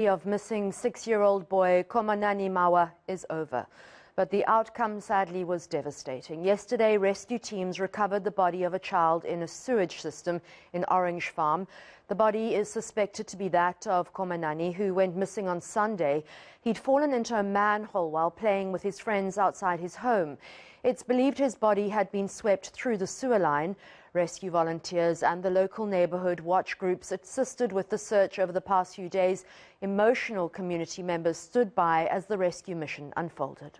Of missing 6-year-old boy Khomanani is over, but the outcome sadly was devastating. Yesterday, rescue teams recovered the body of a child in a sewage system in Orange Farm. The body is suspected to be that of Khomanani, who went missing on Sunday. He'd fallen into a manhole while playing with his friends outside his home. It's believed his body had been swept through the sewer line. Rescue volunteers and the local neighborhood watch groups assisted with the search over the past few days. Emotional community members stood by as the rescue mission unfolded.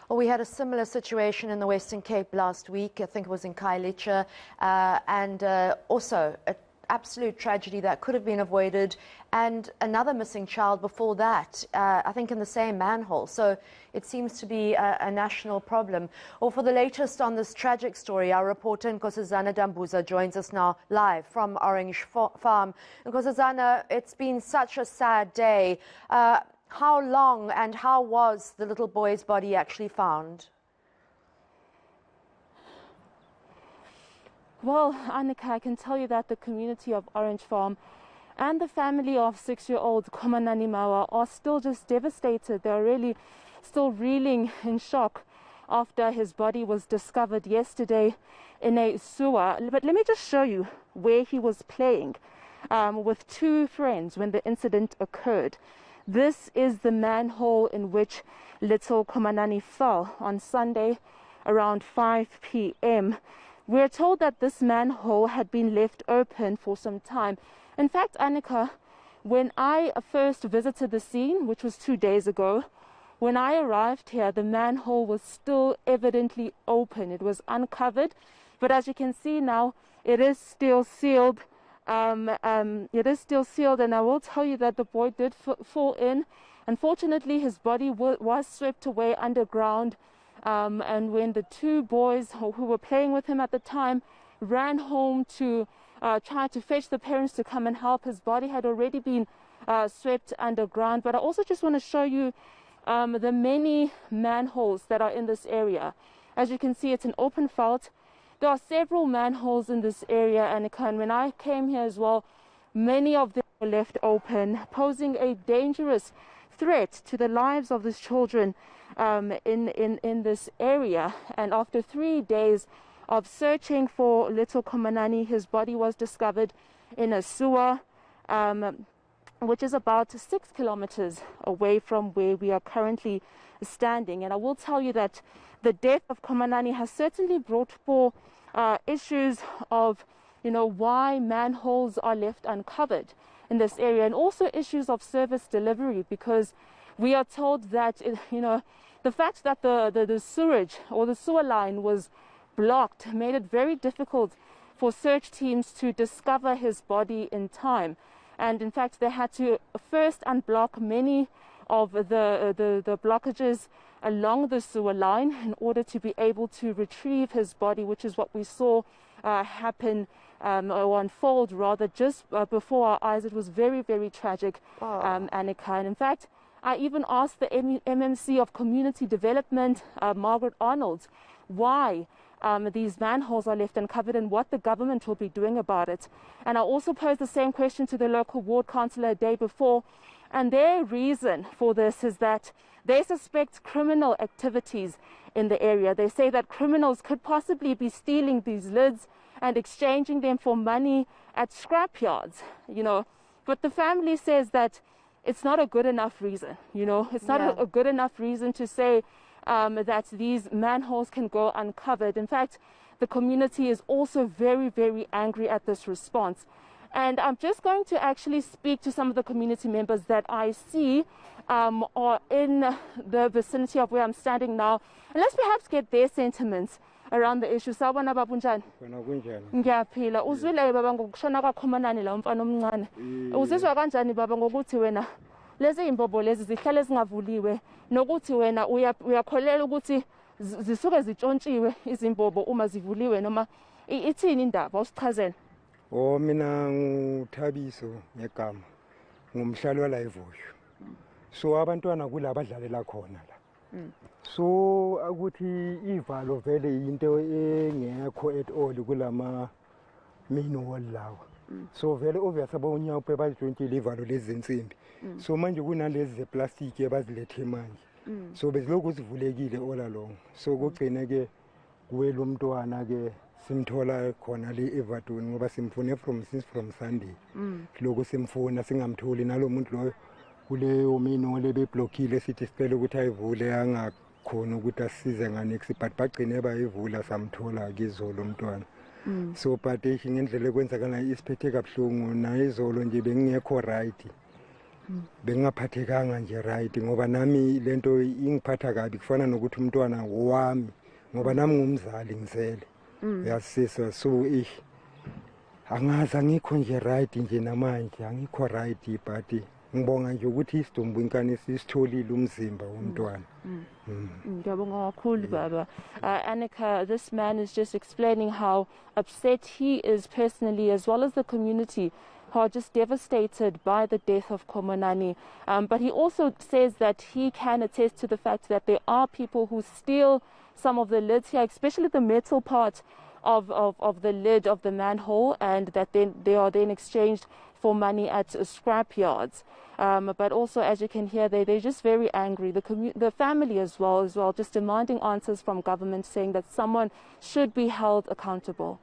Well, we had a similar situation in the Western Cape last week. I think it was in Khayelitsha, and also an absolute tragedy that could have been avoided, and another missing child before that, I think in the same manhole. So it seems to be a national problem. Well, for the latest on this tragic story, our reporter Nkosazana Dambuza joins us now live from Orange Farm. Nkosazana, it's been such a sad day. How long and how was the little boy's body actually found? Well, Annika, I can tell you that the community of Orange Farm and the family of 6-year-old Khomanani are still just devastated. They're really still reeling in shock after his body was discovered yesterday in a sewer. But let me just show you where he was playing with two friends when the incident occurred. This is the manhole in which little Khomanani fell on Sunday around 5 p.m. We're told that this manhole had been left open for some time. In fact, Annika, when I first visited the scene, which was 2 days ago, when I arrived here, the manhole was still evidently open. It was uncovered, but as you can see now, it is still sealed. It is still sealed, and I will tell you that the boy did fall in. Unfortunately, his body was swept away underground. And when the two boys who were playing with him at the time ran home to try to fetch the parents to come and help, his body had already been swept underground. But I also just want to show you the many manholes that are in this area. As you can see, it's an open veldt. There are several manholes in this area, Annika, and when I came here as well, many of them were left open, posing a dangerous threat to the lives of these children in this area. And after 3 days of searching for little Khomanani, his body was discovered in a sewer, which is about 6 kilometers away from where we are currently standing. And I will tell you that the death of Khomanani has certainly brought forth issues of, why manholes are left uncovered in this area, and also issues of service delivery, because we are told that, the fact that the sewage or the sewer line was blocked made it very difficult for search teams to discover his body in time. And in fact, they had to first unblock many of the blockages along the sewer line in order to be able to retrieve his body, which is what we saw happen or unfold rather just before our eyes. It was very, very tragic, Annika. And in fact, I even asked the MMC of Community Development, Margaret Arnold, why these manholes are left uncovered and what the government will be doing about it. And I also posed the same question to the local ward councillor a day before, and their reason for this is that they suspect criminal activities in the area. They say that criminals could possibly be stealing these lids and exchanging them for money at scrapyards, But the family says that it's not a good enough reason, It's not a good enough reason to say that these manholes can go uncovered. In fact, the community is also very, very angry at this response. And I'm just going to actually speak to some of the community members that I see are in the vicinity of where I'm standing now. And let's perhaps get their sentiments around the issue. Sawubona baba unjani? Ngiyaphila. Uzwile baba ngokushona kwaKhomanani la umfana omncane. Uzizwa kanjani baba ngokuthi wena lezi imbobo lezi zihlale zingavuliwe, nokuthi wena uyakholela ukuthi zisuke zitshontshiwe izimbobo uma zivuliwe, noma ithini indaba usichazela? Mina nguthabiso ngegama, ngumhlali wala eVosho. So abantwana kula abadlalela khona la. So ukuthi ivalo vele into engekho at all kulama manhole lawa. So vele obvious abawunyawo phe bazijontile ivalo lezi zensimbi. So manje kunalezi zeplastic abazilethe manje. So bezilokhu zivulekile all along. So kugcine ke kuwela umntwana ke simthola khona le Everton ngoba simfune from Sunday. Lokho simfuna singamtholi nalomuntu lo kuleyo manhole beblokile sithi sicela ukuthi ayivule angakhona ukuthi asize nganext but bagcine bayivula samthola kizolo umntwana. So but ngendlela ekwenzakala isiphethe kabuhlungu na izolo nje bengekho right. Bengaphathekanga nje right ngoba nami lento ingiphatha kabi kufana nokuthi umntwana wami ngoba nami ngumzali ngizele. Yasisa so angazi angikho nje right nje namanje angikho right but ngibonga nje ukuthi isidumbu inkani sisitholile umzimba womntwana. eNCA, this man is just explaining how upset he is personally as well as the community who are just devastated by the death of Khomanani. But he also says that he can attest to the fact that there are people who steal some of the lids here, especially the metal part of the lid of the manhole, and that they are then exchanged for money at scrap yards. But also, as you can hear, they're just very angry. The family as well, just demanding answers from government, saying that someone should be held accountable.